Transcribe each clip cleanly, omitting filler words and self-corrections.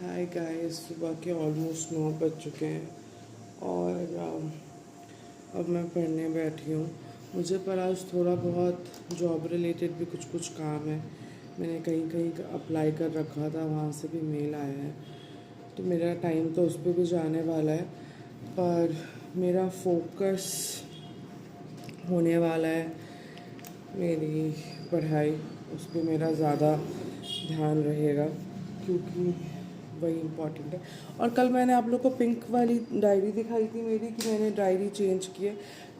Hi guys, सुबह के almost 9 बज चुके हैं और अब मैं पढ़ने बैठी हूँ। मुझे पर आज थोड़ा बहुत जॉब रिलेटेड भी कुछ कुछ काम है। मैंने कहीं कहीं अप्लाई कर रखा था, वहाँ से भी मेल आया है, तो मेरा टाइम तो उस पर भी जाने वाला है। पर मेरा फोकस होने वाला है मेरी पढ़ाई, उस पर मेरा ज़्यादा ध्यान रहेगा क्योंकि वही इम्पोर्टेंट है। और कल मैंने आप लोग को पिंक वाली डायरी दिखाई थी मेरी, कि मैंने डायरी चेंज की है,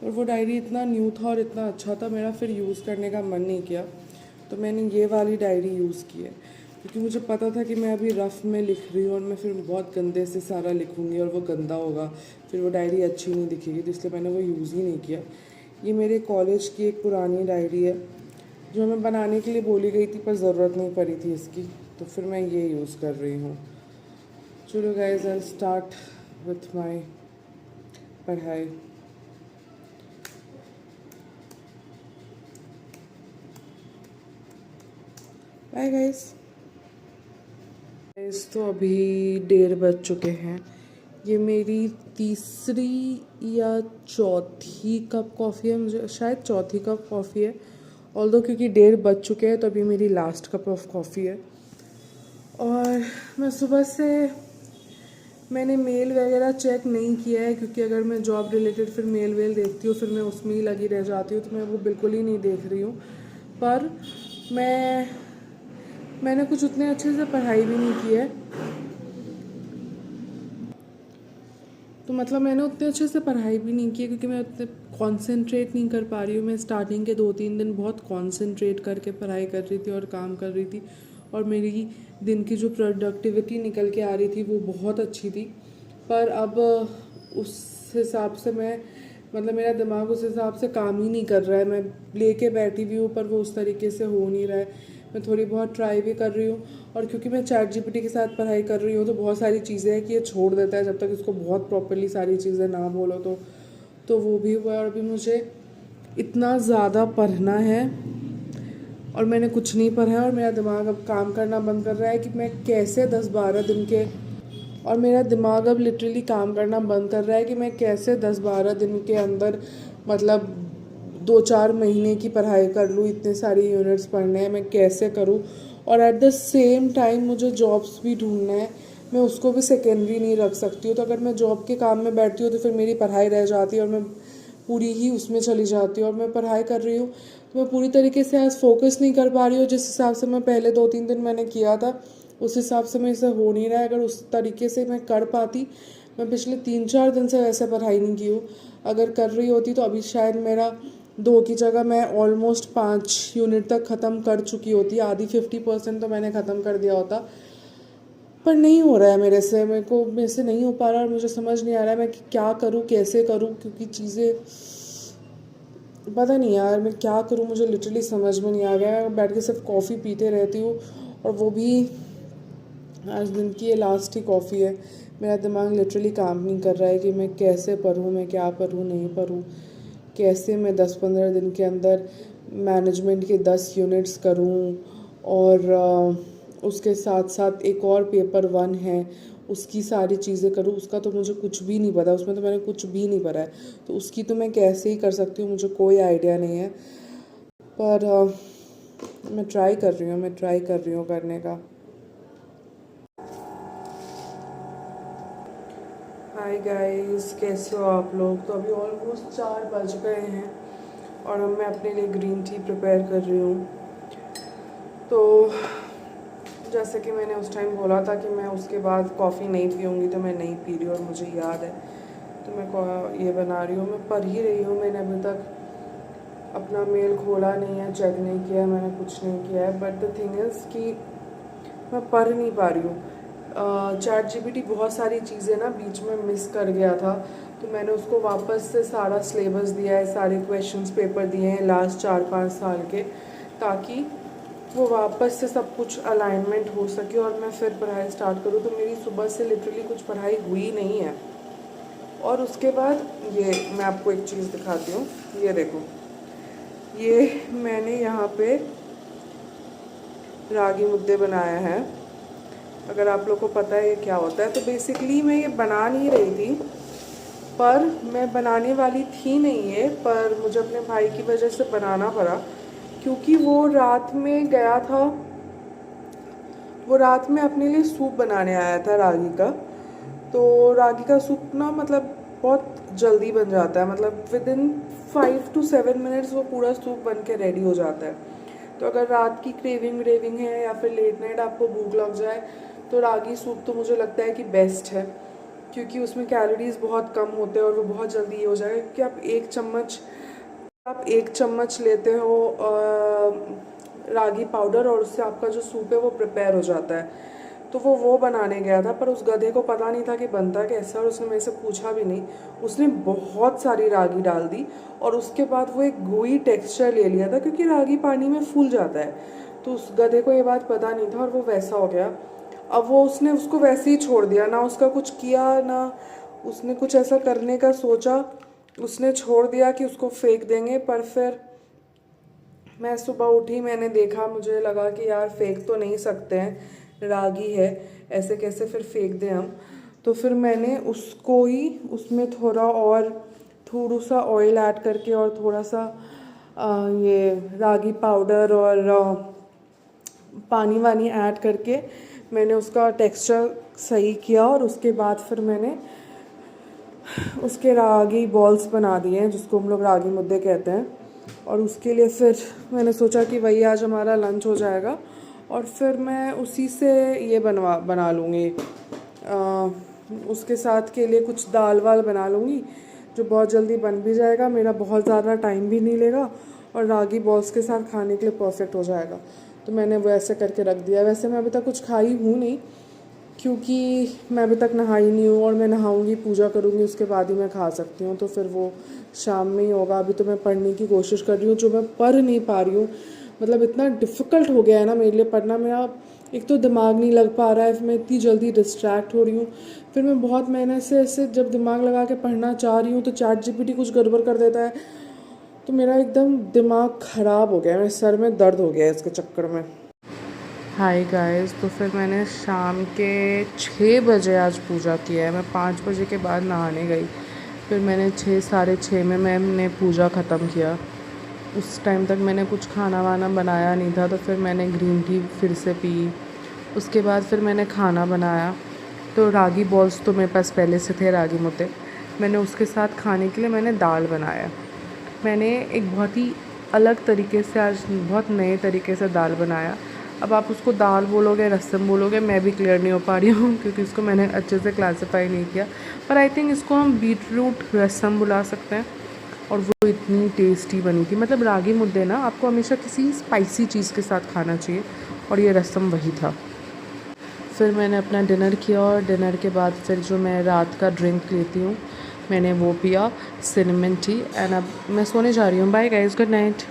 और वो डायरी इतना न्यू था और इतना अच्छा था, मेरा फिर यूज़ करने का मन नहीं किया, तो मैंने ये वाली डायरी यूज़ की है। क्योंकि मुझे पता था कि मैं अभी रफ़ में लिख रही हूँ और मैं फिर बहुत गंदे से सारा लिखूँगी और वो गंदा होगा, फिर वो डायरी अच्छी नहीं दिखेगी, तो इसलिए मैंने वो यूज़ ही नहीं किया। ये मेरे कॉलेज की एक पुरानी डायरी है जो मैं बनाने के लिए बोली गई थी, पर ज़रूरत नहीं पड़ी थी इसकी, तो फिर मैं ये यूज़ कर रही हूँ। चलो guys, I start with my पढ़ाई। Bye guys. तो अभी 1:30 बज चुके हैं। ये मेरी तीसरी या चौथी कप कॉफ़ी है, मुझे शायद चौथी कप कॉफ़ी है, ऑल्दो क्योंकि 1:30 बज चुके हैं तो अभी मेरी लास्ट कप ऑफ कॉफ़ी है। और मैं सुबह से मैंने मेल वगैरह चेक नहीं किया है, क्योंकि अगर मैं जॉब रिलेटेड फिर मेल वेल देखती हूँ फिर मैं उसमें ही लगी रह जाती हूँ, तो मैं वो बिल्कुल ही नहीं देख रही हूँ। पर मैंने कुछ उतने अच्छे से पढ़ाई भी नहीं की है, तो मतलब मैंने उतने अच्छे से पढ़ाई भी नहीं की है क्योंकि मैं उतने कंसंट्रेट नहीं कर पा रही हूँ। मैं स्टार्टिंग के 2-3 दिन बहुत कंसंट्रेट करके पढ़ाई कर रही थी और काम कर रही थी, और मेरी दिन की जो प्रोडक्टिविटी निकल के आ रही थी वो बहुत अच्छी थी। पर अब उस हिसाब से मतलब मेरा दिमाग उस हिसाब से काम ही नहीं कर रहा है। मैं लेके बैठी हुई हूँ पर वो उस तरीके से हो नहीं रहा है। मैं थोड़ी बहुत ट्राई भी कर रही हूँ, और क्योंकि मैं चैट जीपीटी के साथ पढ़ाई कर रही हूँ तो बहुत सारी चीज़ें हैं कि ये छोड़ देता है जब तक इसको बहुत प्रॉपरली सारी चीज़ें ना बोलो, तो वो भी हुआ है। और अभी मुझे इतना ज़्यादा पढ़ना है और मैंने कुछ नहीं पढ़ा है, और मेरा दिमाग अब काम करना बंद कर रहा है कि मैं कैसे 10-12 दिन के और मेरा दिमाग अब लिटरली काम करना बंद कर रहा है कि मैं कैसे 10-12 दिन के अंदर, मतलब 2-4 महीने की पढ़ाई कर लूँ। इतने सारी यूनिट्स पढ़ने हैं, मैं कैसे करूँ। और एट द सेम टाइम मुझे जॉब्स भी ढूंढना है, मैं उसको भी सेकेंडरी नहीं रख सकती हूँ। तो अगर मैं जॉब के काम में बैठती हूँ तो फिर मेरी पढ़ाई रह जाती है और मैं पूरी ही उसमें चली जाती हूँ। और मैं पढ़ाई कर रही हूँ तो मैं पूरी तरीके से आज फोकस नहीं कर पा रही हूँ। जिस हिसाब से मैं पहले 2-3 दिन मैंने किया था उस हिसाब से मैं इसे हो नहीं रहा है। अगर उस तरीके से मैं कर पाती, मैं पिछले 3-4 दिन से वैसे पढ़ाई नहीं की हूँ, अगर कर रही होती तो अभी शायद मेरा 2 की जगह मैं ऑलमोस्ट 5 यूनिट तक ख़त्म कर चुकी होती। आधी 50% तो मैंने ख़त्म कर दिया होता, पर नहीं हो रहा है मेरे से नहीं हो पा रहा, और मुझे समझ नहीं आ रहा है मैं क्या करूँ, कैसे करूँ, क्योंकि चीज़ें पता नहीं यार मैं क्या करूँ, मुझे लिटरली समझ में नहीं आ रहा है। बैठ के सिर्फ कॉफ़ी पीते रहती हूँ, और वो भी आज दिन की ये लास्ट ही कॉफ़ी है। मेरा दिमाग लिटरली काम नहीं कर रहा है कि मैं कैसे पढूँ, मैं क्या पढूँ, नहीं पढूँ, कैसे मैं 10-15 दिन के अंदर मैनेजमेंट के 10 यूनिट्स करूँ। और उसके साथ साथ एक और पेपर 1 है, उसकी सारी चीज़ें करूँ। उसका तो मुझे कुछ भी नहीं पता, उसमें तो मैंने कुछ भी नहीं पढ़ा है, तो उसकी तो मैं कैसे ही कर सकती हूँ, मुझे कोई आइडिया नहीं है। पर मैं ट्राई कर रही हूँ, करने का। हाय गाइस, कैसे हो आप लोग। तो अभी ऑलमोस्ट 4 बज गए हैं और अब मैं अपने लिए ग्रीन टी प्रिपेयर कर रही हूँ। तो जैसे कि मैंने उस टाइम बोला था कि मैं उसके बाद कॉफ़ी नहीं पीऊँगी, तो मैं नहीं पी रही हूँ और मुझे याद है, तो मैं ये बना रही हूँ। मैं पढ़ ही रही हूँ, मैंने अभी तक अपना मेल खोला नहीं है, चेक नहीं किया है, मैंने कुछ नहीं किया है। बट द थिंग इज़ कि मैं पढ़ नहीं पा रही हूँ। चैट जीपीटी बहुत सारी चीज़ें ना बीच में मिस कर गया था, तो मैंने उसको वापस से सारा सिलेबस दिया है, सारे क्वेश्चंस पेपर दिए हैं लास्ट 4-5 साल के, ताकि वो वापस से सब कुछ अलाइनमेंट हो सके और मैं फिर पढ़ाई स्टार्ट करूँ। तो मेरी सुबह से लिटरली कुछ पढ़ाई हुई नहीं है। और उसके बाद ये मैं आपको एक चीज़ दिखाती हूँ, ये देखो, ये मैंने यहाँ पे रागी मुद्दे बनाया है, अगर आप लोग को पता है ये क्या होता है। तो बेसिकली मैं ये बना नहीं रही थी, पर मैं बनाने वाली थी नहीं ये, पर मुझे अपने भाई की वजह से बनाना पड़ा, क्योंकि वो रात में गया था, वो रात में अपने लिए सूप बनाने आया था रागी का। तो रागी का सूप ना मतलब बहुत जल्दी बन जाता है, मतलब विद इन 5 to 7 मिनट्स वो पूरा सूप बन के रेडी हो जाता है। तो अगर रात की क्रेविंग है या फिर लेट नाइट आपको भूख लग जाए, तो रागी सूप तो मुझे लगता है कि बेस्ट है, क्योंकि उसमें कैलोरीज बहुत कम होते हैं और वो बहुत जल्दी ये हो जाएगा। क्योंकि आप एक चम्मच लेते हो रागी पाउडर, और उससे आपका जो सूप है वो प्रिपेयर हो जाता है। तो वो बनाने गया था, पर उस गधे को पता नहीं था कि बनता कैसा, और उसने मेरे से पूछा भी नहीं। उसने बहुत सारी रागी डाल दी और उसके बाद वो एक गोई टेक्सचर ले लिया था, क्योंकि रागी पानी में फूल जाता है। तो उस गधे को ये बात पता नहीं था और वो वैसा हो गया। अब वो उसने उसको वैसे ही छोड़ दिया, ना उसका कुछ किया, ना उसने कुछ ऐसा करने का सोचा। उसने छोड़ दिया कि उसको फेंक देंगे। पर फिर मैं सुबह उठी, मैंने देखा, मुझे लगा कि यार फेंक तो नहीं सकते हैं, रागी है, ऐसे कैसे फिर फेंक दें हम। तो फिर मैंने उसको ही उसमें थोड़ा सा ऑयल ऐड करके और थोड़ा सा ये रागी पाउडर और पानी वानी ऐड करके मैंने उसका टेक्सचर सही किया। और उसके बाद फिर मैंने उसके रागी बॉल्स बना दिए हैं, जिसको हम लोग रागी मुद्दे कहते हैं। और उसके लिए फिर मैंने सोचा कि वही आज हमारा लंच हो जाएगा, और फिर मैं उसी से ये बना लूँगी। उसके साथ के लिए कुछ दाल वाल बना लूँगी, जो बहुत जल्दी बन भी जाएगा, मेरा बहुत ज़्यादा टाइम भी नहीं लेगा, और रागी बॉल्स के साथ खाने के लिए परफेक्ट हो जाएगा। तो मैंने वो ऐसे करके रख दिया। वैसे मैं अभी तक कुछ खाई हूँ नहीं, क्योंकि मैं अभी तक नहाई नहीं हूँ, और मैं नहाऊंगी, पूजा करूँगी, उसके बाद ही मैं खा सकती हूँ। तो फिर वो शाम में ही होगा। अभी तो मैं पढ़ने की कोशिश कर रही हूँ, जो मैं पढ़ नहीं पा रही हूँ। मतलब इतना डिफ़िकल्ट हो गया है ना मेरे लिए पढ़ना। मेरा एक तो दिमाग नहीं लग पा रहा है, मैं इतनी जल्दी डिस्ट्रैक्ट हो रही हूँ। फिर मैं बहुत मेहनत से ऐसे जब दिमाग लगा के पढ़ना चाह रही हूँ, तो ChatGPT कुछ गड़बड़ कर देता है। तो मेरा एकदम दिमाग ख़राब हो गया है, मेरे सर में दर्द हो गया है इसके चक्कर में। हाय गाइस, तो फिर मैंने शाम के 6 बजे आज पूजा किया है। मैं 5 बजे के बाद नहाने गई, फिर मैंने 6 साढ़े 6 में मैंने पूजा ख़त्म किया। उस टाइम तक मैंने कुछ खाना वाना बनाया नहीं था, तो फिर मैंने ग्रीन टी फिर से पी। उसके बाद फिर मैंने खाना बनाया। तो रागी बॉल्स तो मेरे पास पहले से थे, रागी मुद्दे। मैंने उसके साथ खाने के लिए मैंने दाल बनाया। मैंने एक बहुत ही अलग तरीके से, आज बहुत नए तरीके से दाल बनाया। अब आप उसको दाल बोलोगे, रसम बोलोगे, मैं भी क्लियर नहीं हो पा रही हूँ, क्योंकि इसको मैंने अच्छे से क्लासीफाई नहीं किया। पर आई थिंक इसको हम बीट रूट रसम बुला सकते हैं। और वो इतनी टेस्टी बनी थी। मतलब रागी मुद्दे ना आपको हमेशा किसी स्पाइसी चीज़ के साथ खाना चाहिए, और ये रसम वही था। फिर मैंने अपना डिनर किया, और डिनर के बाद फिर जो मैं रात का ड्रिंक लेती हूँ मैंने वो पिया, सिनेमन टी। एंड अब मैं सोने जा रही हूँ। Bye guys, good night.